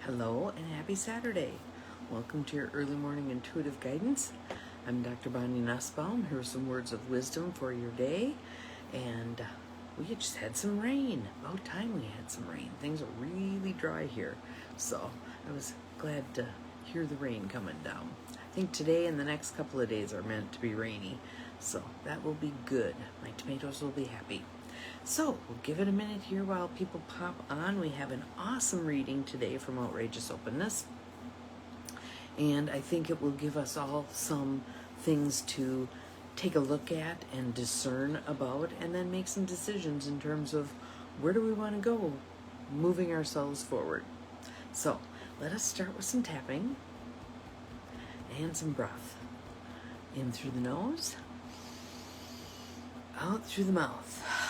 Hello and happy Saturday. Welcome to your early morning intuitive guidance. I'm Dr. Bonnie Nussbaum. Here are some words of wisdom for your day. And we just had some rain. About time we had some rain. Things are really dry here. So I was glad to hear the rain coming down. I think today and the next couple of days are meant to be rainy. So that will be good. My tomatoes will be happy. So we'll give it a minute here while people pop on. We have an awesome reading today from Outrageous Openness. And I think it will give us all some things to take a look at and discern about, and then make some decisions in terms of where do we want to go moving ourselves forward. So let us start with some tapping and some breath. In through the nose, out through the mouth.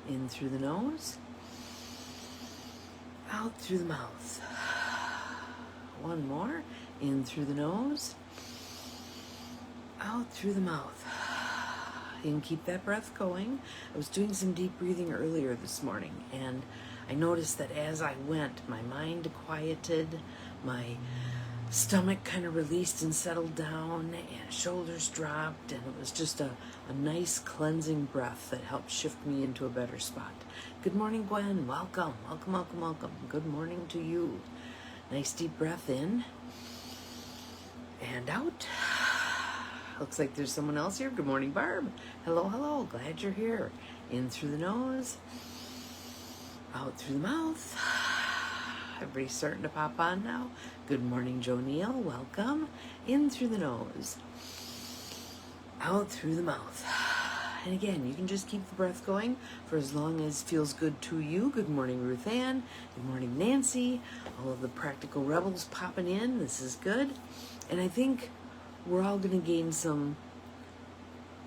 In through the nose, out through the mouth. One more. In through the nose, out through the mouth. And keep that breath going. I was doing some deep breathing earlier this morning, and I noticed that as I went, my mind quieted, my stomach kind of released and settled down, and shoulders dropped, and it was just a nice cleansing breath that helped shift me into a better spot. Good morning, Gwen. Welcome. Good morning to you. Nice deep breath in and out. Looks like there's someone else here. Good morning, Barb. Hello. Glad you're here. In through the nose, out through the mouth. Everybody's starting to pop on now. Good morning, Joe Neal. Welcome. In through the nose, out through the mouth. And again, you can just keep the breath going for as long as feels good to you. Good morning, Ruth Ann. Good morning, Nancy. All of the practical rebels popping in. This is good. And I think we're all going to gain some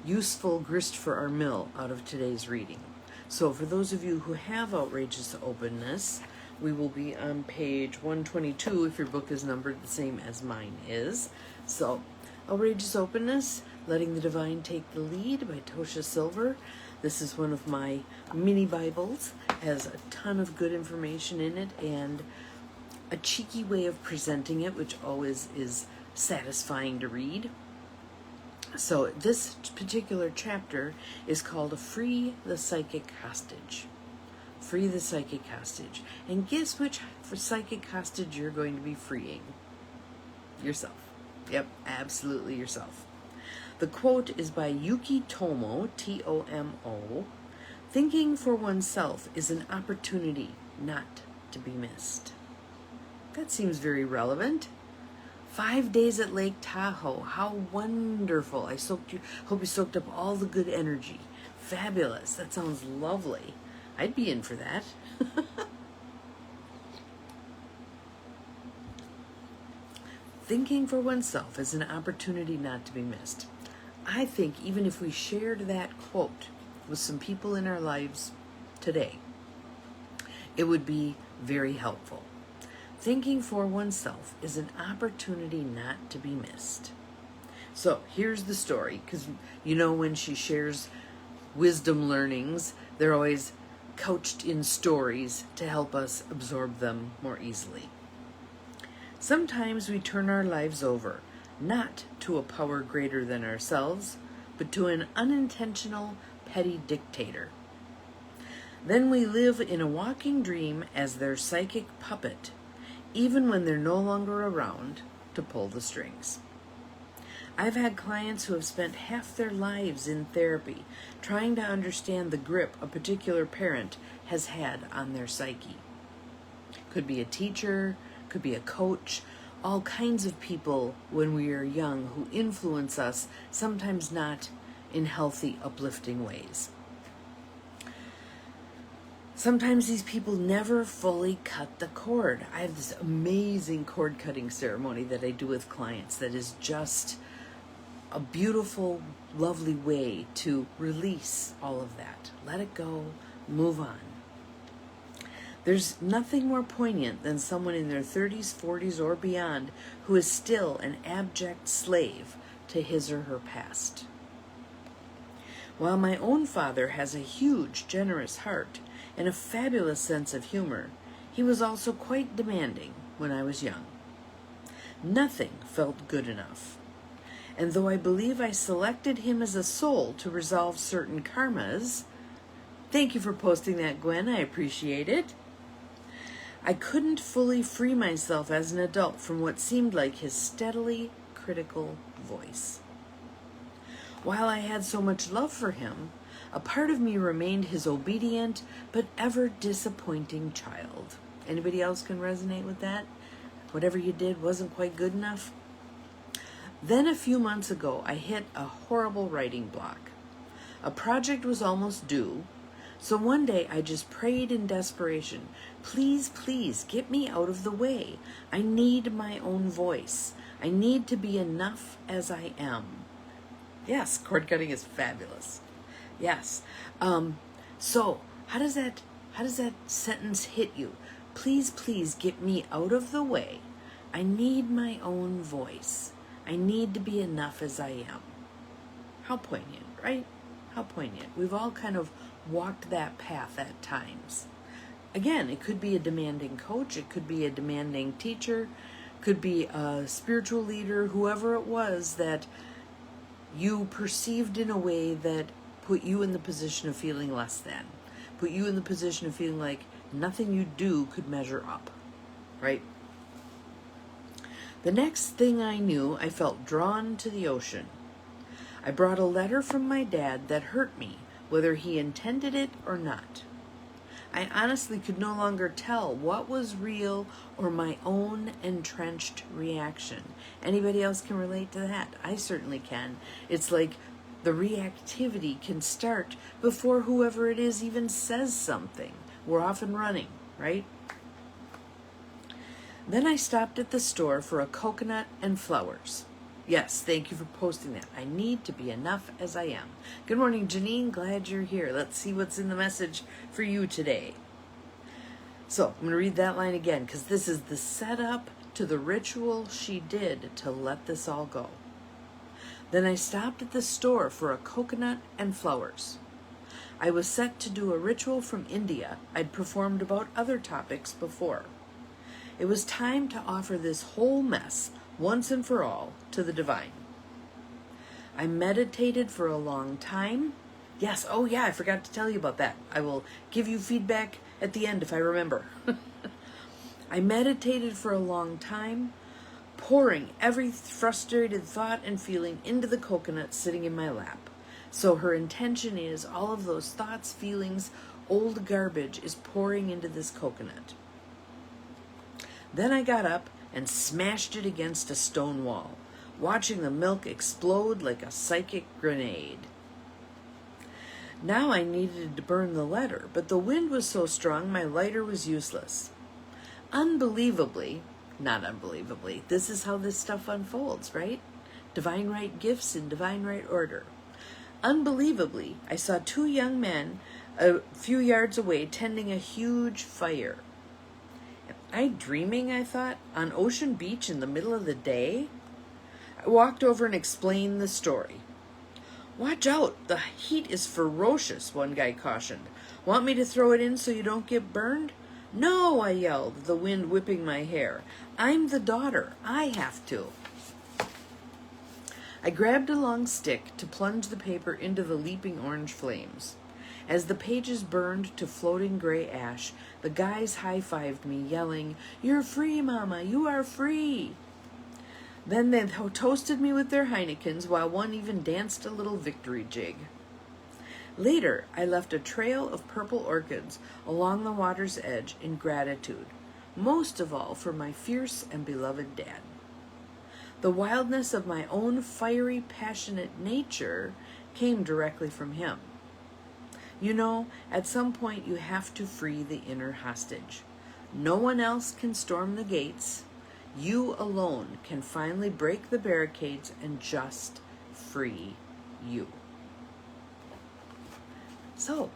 useful grist for our mill out of today's reading. So for those of you who have Outrageous Openness, we will be on page 122 if your book is numbered the same as mine is. So, Outrageous Openness, Letting the Divine Take the Lead by Tosha Silver. This is one of my mini Bibles. Has a ton of good information in it and a cheeky way of presenting it, which always is satisfying to read. So this particular chapter is called Free the Psychic Hostage. Free the psychic hostage. And guess which psychic hostage you're going to be freeing? Yourself. Yep, absolutely yourself. The quote is by Yuki Tomo, T-O-M-O. Thinking for oneself is an opportunity not to be missed. That seems very relevant. 5 days at Lake Tahoe. How wonderful. Hope you soaked up all the good energy. Fabulous. That sounds lovely. I'd be in for that. Thinking for oneself is an opportunity not to be missed. I think even if we shared that quote with some people in our lives today, it would be very helpful. Thinking for oneself is an opportunity not to be missed. So here's the story, because you know when she shares wisdom learnings, they're always couched in stories to help us absorb them more easily. Sometimes we turn our lives over, not to a power greater than ourselves, but to an unintentional, petty dictator. Then we live in a walking dream as their psychic puppet, even when they're no longer around to pull the strings. I've had clients who have spent half their lives in therapy trying to understand the grip a particular parent has had on their psyche. Could be a teacher, could be a coach, all kinds of people when we are young who influence us, sometimes not in healthy, uplifting ways. Sometimes these people never fully cut the cord. I have this amazing cord cutting ceremony that I do with clients that is just a beautiful, lovely way to release all of that. Let it go, move on. There's nothing more poignant than someone in their 30s, 40s, or beyond who is still an abject slave to his or her past. While my own father has a huge, generous heart and a fabulous sense of humor, He was also quite demanding when I was young. Nothing felt good enough. And though I believe I selected him as a soul to resolve certain karmas, thank you for posting that, Gwen, I appreciate it, I couldn't fully free myself as an adult from what seemed like his steadily critical voice. While I had so much love for him, a part of me remained his obedient but ever disappointing child. Anybody else can resonate with that? Whatever you did wasn't quite good enough? Then a few months ago, I hit a horrible writing block. A project was almost due, so one day I just prayed in desperation, please, please, get me out of the way. I need my own voice. I need to be enough as I am. Yes, cord cutting is fabulous. Yes. So how does that sentence hit you? Please, please get me out of the way. I need my own voice. I need to be enough as I am. How poignant, right? How poignant. We've all kind of walked that path at times. Again, it could be a demanding coach. It could be a demanding teacher. Could be a spiritual leader, whoever it was that you perceived in a way that put you in the position of feeling less than. Put you in the position of feeling like nothing you do could measure up, right? The next thing I knew, I felt drawn to the ocean. I brought a letter from my dad that hurt me, whether he intended it or not. I honestly could no longer tell what was real or my own entrenched reaction. Anybody else can relate to that? I certainly can. It's like the reactivity can start before whoever it is even says something. We're off and running, right? Then I stopped at the store for a coconut and flowers. Yes, thank you for posting that. I need to be enough as I am. Good morning, Janine. Glad you're here. Let's see what's in the message for you today. So I'm going to read that line again because this is the setup to the ritual she did to let this all go. Then I stopped at the store for a coconut and flowers. I was set to do a ritual from India I'd performed about other topics before. It was time to offer this whole mess once and for all to the divine. I meditated for a long time. Yes, oh yeah, I forgot to tell you about that. I will give you feedback at the end if I remember. I meditated for a long time, pouring every frustrated thought and feeling into the coconut sitting in my lap. So her intention is all of those thoughts, feelings, old garbage is pouring into this coconut. Then I got up and smashed it against a stone wall, watching the milk explode like a psychic grenade. Now I needed to burn the letter, but the wind was so strong my lighter was useless. Unbelievably, not unbelievably, this is how this stuff unfolds, right? Divine right gifts in divine right order. Unbelievably, I saw two young men a few yards away tending a huge fire. Am I dreaming, I thought, on Ocean Beach in the middle of the day? I walked over and explained the story. Watch out, the heat is ferocious, one guy cautioned. Want me to throw it in so you don't get burned? No, I yelled, the wind whipping my hair. I'm the daughter. I have to. I grabbed a long stick to plunge the paper into the leaping orange flames. As the pages burned to floating gray ash, the guys high-fived me, yelling, "You're free, Mama, you are free!" Then they toasted me with their Heinekens, while one even danced a little victory jig. Later, I left a trail of purple orchids along the water's edge in gratitude, most of all for my fierce and beloved dad. The wildness of my own fiery, passionate nature came directly from him. You know, at some point you have to free the inner hostage. No one else can storm the gates. You alone can finally break the barricades and just free you. So,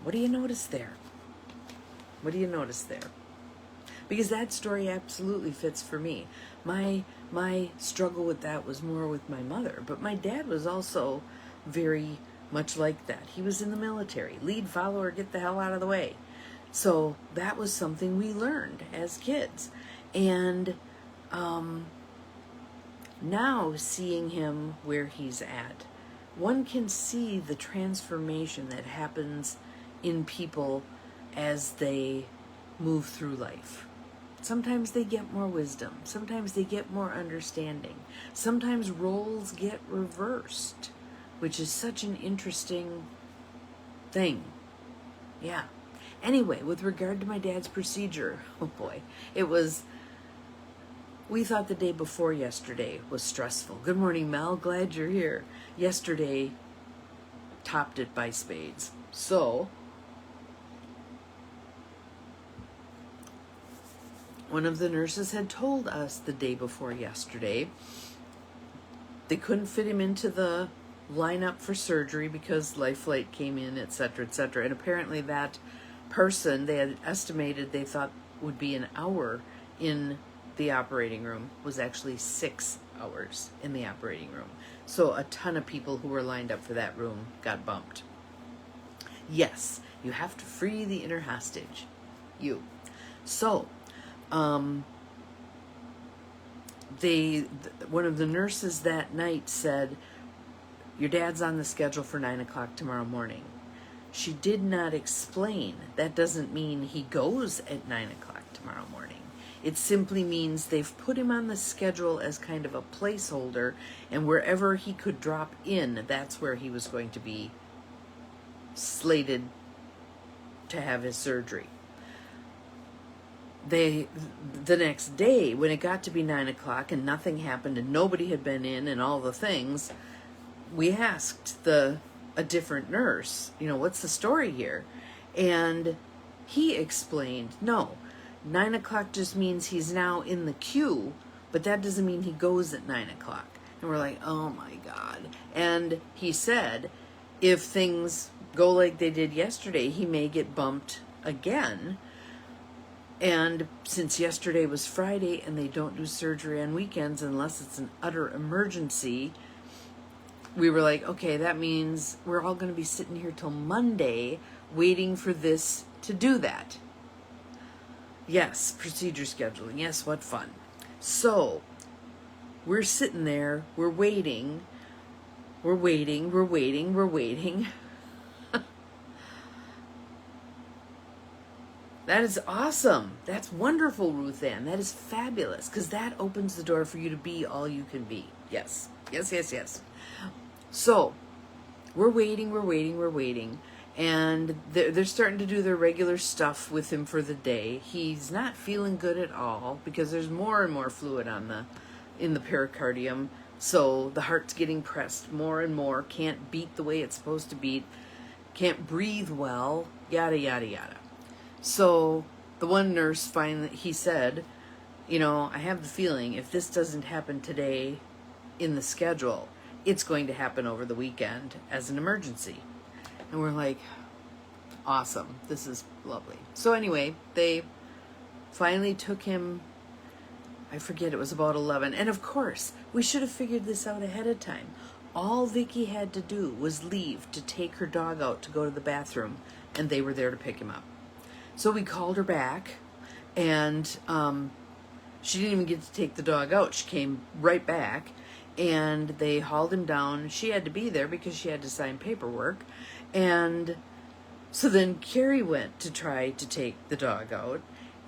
what do you notice there? What do you notice there? Because that story absolutely fits for me. My struggle with that was more with my mother, but my dad was also very much like that. He was in the military. Lead, follower, get the hell out of the way. So that was something we learned as kids. And now seeing him where he's at, one can see the transformation that happens in people as they move through life. Sometimes they get more wisdom. Sometimes they get more understanding. Sometimes roles get reversed, which is such an interesting thing. Yeah. Anyway, with regard to my dad's procedure, oh boy, we thought the day before yesterday was stressful. Good morning, Mel. Glad you're here. Yesterday topped it by spades. So, one of the nurses had told us the day before yesterday they couldn't fit him into the lineup for surgery because life flight came in, etc., etc. And apparently that person they had estimated they thought would be an hour in the operating room was actually 6 hours in the operating room. So a ton of people who were lined up for that room got bumped. Yes, you have to free the inner hostage. You. So, one of the nurses that night said, your dad's on the schedule for 9 o'clock tomorrow morning. She did not explain that doesn't mean he goes at 9 o'clock tomorrow morning. It simply means they've put him on the schedule as kind of a placeholder, and wherever he could drop in, that's where he was going to be slated to have his surgery. The next day, when it got to be 9 o'clock and nothing happened and nobody had been in and all the things, we asked a different nurse, what's the story here? And he explained, no, 9 o'clock just means he's now in the queue, but that doesn't mean he goes at 9 o'clock. And we're like, oh my God. And he said, if things go like they did yesterday, he may get bumped again. And since yesterday was Friday and they don't do surgery on weekends unless it's an utter emergency, we were like, okay, that means we're all going to be sitting here till Monday waiting for this to do that. Yes, procedure scheduling. Yes, what fun. So, we're sitting there, we're waiting. That is awesome. That's wonderful, Ruth Ann. That is fabulous, because that opens the door for you to be all you can be. Yes. So, we're waiting. And they're starting to do their regular stuff with him for the day. He's not feeling good at all because there's more and more fluid in the pericardium. So the heart's getting pressed more and more. Can't beat the way it's supposed to beat. Can't breathe well. Yada, yada, yada. So the one nurse he said, I have the feeling if this doesn't happen today in the schedule, it's going to happen over the weekend as an emergency. And we're like, awesome, this is lovely. So anyway, they finally took him, I forget, it was about 11. And of course, we should have figured this out ahead of time. All Vicky had to do was leave to take her dog out to go to the bathroom, and they were there to pick him up. So we called her back, and she didn't even get to take the dog out. She came right back, and they hauled him down. She had to be there because she had to sign paperwork. And so then Carrie went to try to take the dog out,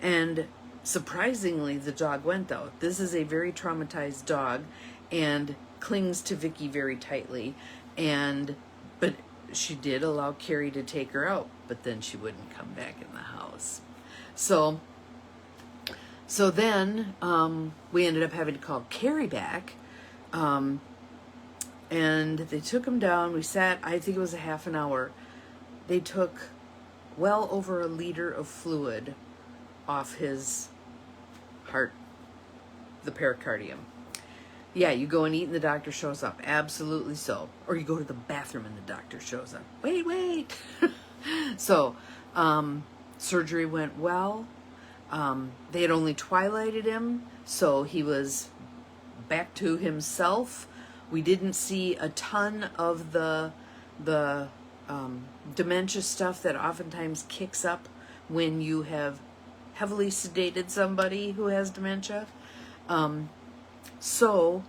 and surprisingly, the dog went out. This is a very traumatized dog and clings to Vicky very tightly. But she did allow Carrie to take her out, but then she wouldn't come back in the house. So then we ended up having to call Carrie back. And they took him down. We sat, I think it was a half an hour. They took well over a liter of fluid off his heart, the pericardium. Yeah, you go and eat and the doctor shows up. Absolutely so. Or you go to the bathroom and the doctor shows up. Wait. So, surgery went well. They had only twilighted him, so he was back to himself. We didn't see a ton of the dementia stuff that oftentimes kicks up when you have heavily sedated somebody who has dementia. So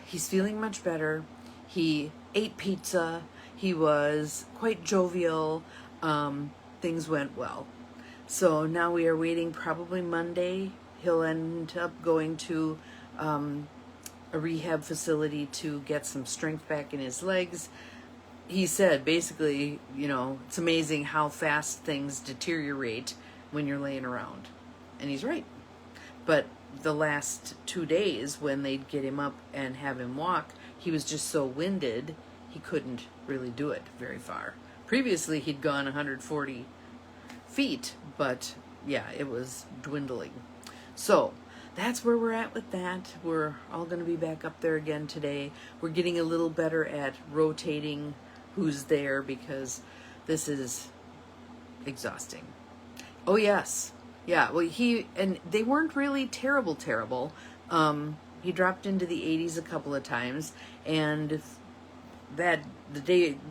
he's feeling much better. He ate pizza. He was quite jovial. Things went well. So now we are waiting, probably Monday. He'll end up going to a rehab facility to get some strength back in his legs. He said, basically, it's amazing how fast things deteriorate when you're laying around. And he's right. But the last 2 days, when they'd get him up and have him walk, he was just so winded, he couldn't really do it very far. Previously, he'd gone 140 feet, but yeah, it was dwindling. So that's where we're at with that. We're all going to be back up there again today. We're getting a little better at rotating who's there, because this is exhausting. Oh yes. Yeah, well, they weren't really terrible. He dropped into the 80s a couple of times, and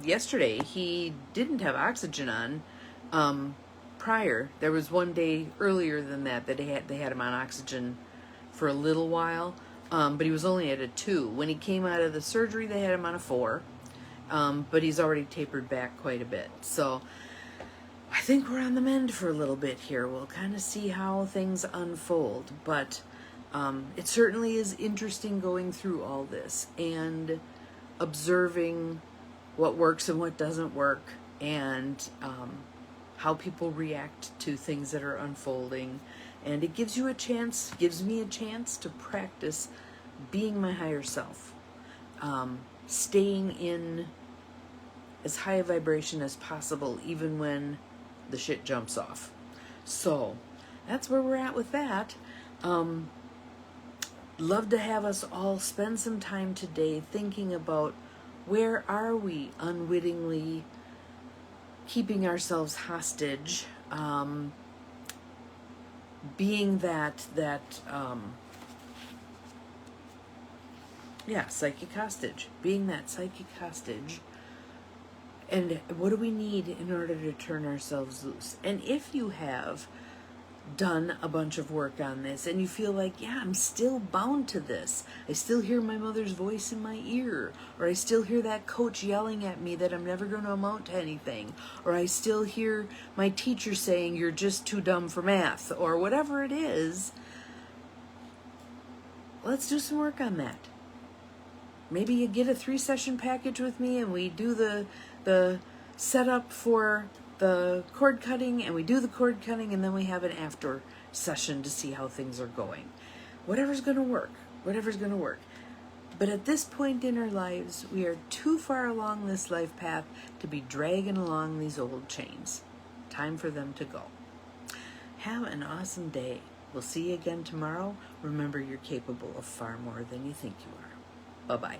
yesterday, he didn't have oxygen on. Prior, there was one day earlier than that they had him on oxygen for a little while, but he was only at a 2. When he came out of the surgery, they had him on a 4, but he's already tapered back quite a bit. So I think we're on the mend for a little bit here. We'll kind of see how things unfold, but it certainly is interesting going through all this and observing what works and what doesn't work, and how people react to things that are unfolding. And it gives me a chance to practice being my higher self, staying in as high a vibration as possible, even when the shit jumps off. So that's where we're at with that. Love to have us all spend some time today thinking about, where are we unwittingly keeping ourselves hostage, being psychic hostage, and what do we need in order to turn ourselves loose? And if you have done a bunch of work on this and you feel like, yeah, I'm still bound to this, I still hear my mother's voice in my ear, or I still hear that coach yelling at me that I'm never going to amount to anything, or I still hear my teacher saying you're just too dumb for math, or whatever it is, let's do some work on that. Maybe you get a 3-session package with me and we do the setup for the cord cutting, and we do the cord cutting, and then we have an after session to see how things are going. Whatever's going to work. But at this point in our lives, we are too far along this life path to be dragging along these old chains. Time for them to go. Have an awesome day. We'll see you again tomorrow. Remember, you're capable of far more than you think you are. Bye-bye.